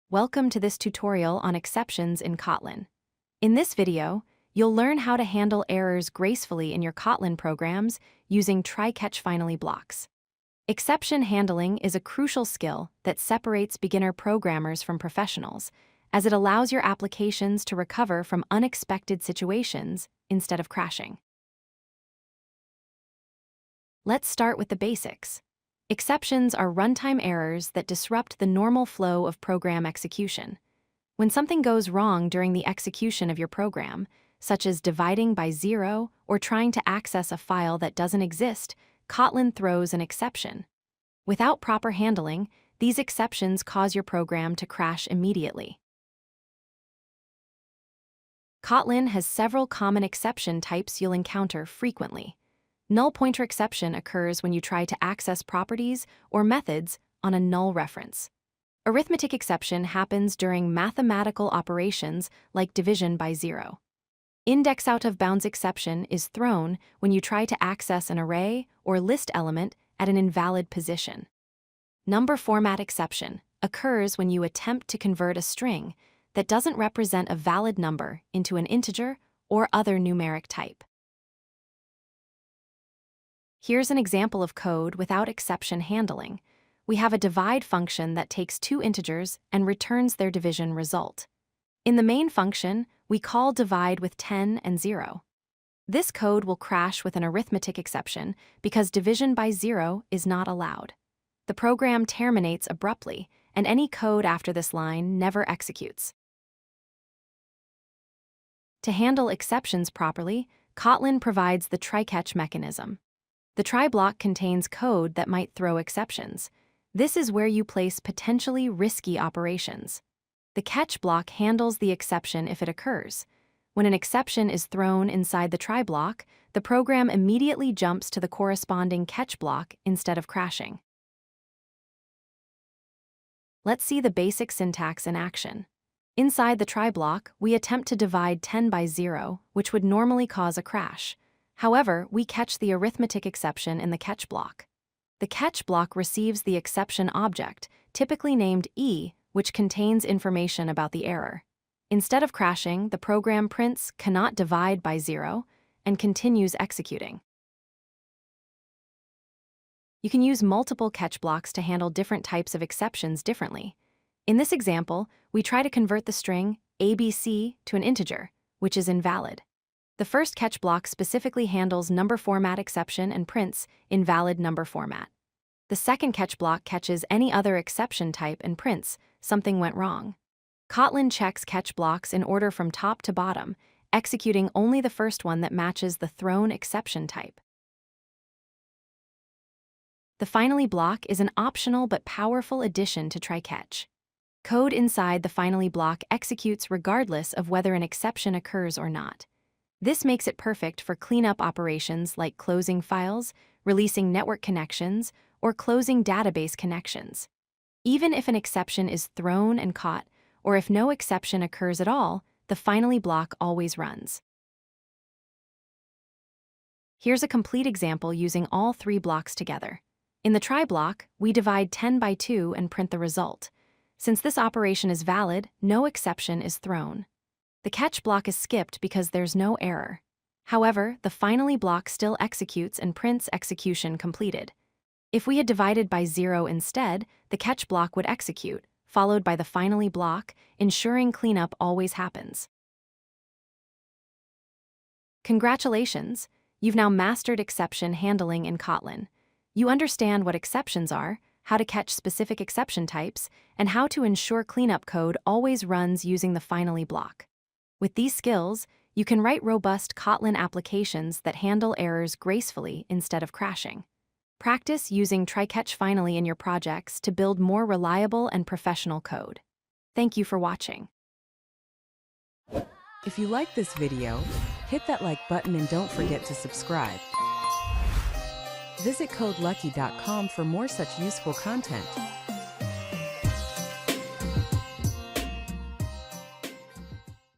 Welcome to this tutorial on exceptions in Kotlin. In this video, you'll learn how to handle errors gracefully in your Kotlin programs using try-catch-finally blocks. Exception handling is a crucial skill that separates beginner programmers from professionals, as it allows your applications to recover from unexpected situations instead of crashing. Let's start with the basics. Exceptions are runtime errors that disrupt the normal flow of program execution. When something goes wrong during the execution of your program, such as dividing by 0 or trying to access a file that doesn't exist, Kotlin throws an exception. Without proper handling, these exceptions cause your program to crash immediately. Kotlin has several common exception types you'll encounter frequently. NullPointerException occurs when you try to access properties or methods on a null reference. ArithmeticException happens during mathematical operations like division by 0. Index-out-of-bounds exception is thrown when you try to access an array or list element at an invalid position. Number format exception occurs when you attempt to convert a string that doesn't represent a valid number into an integer or other numeric type. Here's an example of code without exception handling. We have a divide function that takes two integers and returns their division result. In the main function, we call divide with 10 and 0. This code will crash with an arithmetic exception because division by 0 is not allowed. The program terminates abruptly, and any code after this line never executes. To handle exceptions properly, Kotlin provides the try-catch mechanism. The try block contains code that might throw exceptions. This is where you place potentially risky operations. The catch block handles the exception if it occurs. When an exception is thrown inside the try block, the program immediately jumps to the corresponding catch block instead of crashing. Let's see the basic syntax in action. Inside the try block, we attempt to divide 10 by 0, which would normally cause a crash. However, we catch the arithmetic exception in the catch block. The catch block receives the exception object, typically named E, which contains information about the error. Instead of crashing, the program prints "cannot divide by 0" and continues executing. You can use multiple catch blocks to handle different types of exceptions differently. In this example, we try to convert the string ABC to an integer, which is invalid. The first catch block specifically handles number format exception and prints invalid number format. The second catch block catches any other exception type and prints something went wrong. Kotlin checks catch blocks in order from top to bottom, executing only the first one that matches the thrown exception type. The finally block is an optional but powerful addition to try-catch. Code inside the finally block executes regardless of whether an exception occurs or not. This makes it perfect for cleanup operations like closing files, releasing network connections, or closing database connections. Even if an exception is thrown and caught, or if no exception occurs at all, the finally block always runs. Here's a complete example using all three blocks together. In the try block, we divide 10 by 2 and print the result. Since this operation is valid, no exception is thrown. The catch block is skipped because there's no error. However, the finally block still executes and prints execution completed. If we had divided by 0 instead, the catch block would execute, followed by the finally block, ensuring cleanup always happens. Congratulations! You've now mastered exception handling in Kotlin. You understand what exceptions are, how to catch specific exception types, and how to ensure cleanup code always runs using the finally block. With these skills, you can write robust Kotlin applications that handle errors gracefully instead of crashing. Practice using try-catch-finally in your projects to build more reliable and professional code. Thank you for watching. If you like this video, hit that like button and don't forget to subscribe. Visit codelucky.com for more such useful content.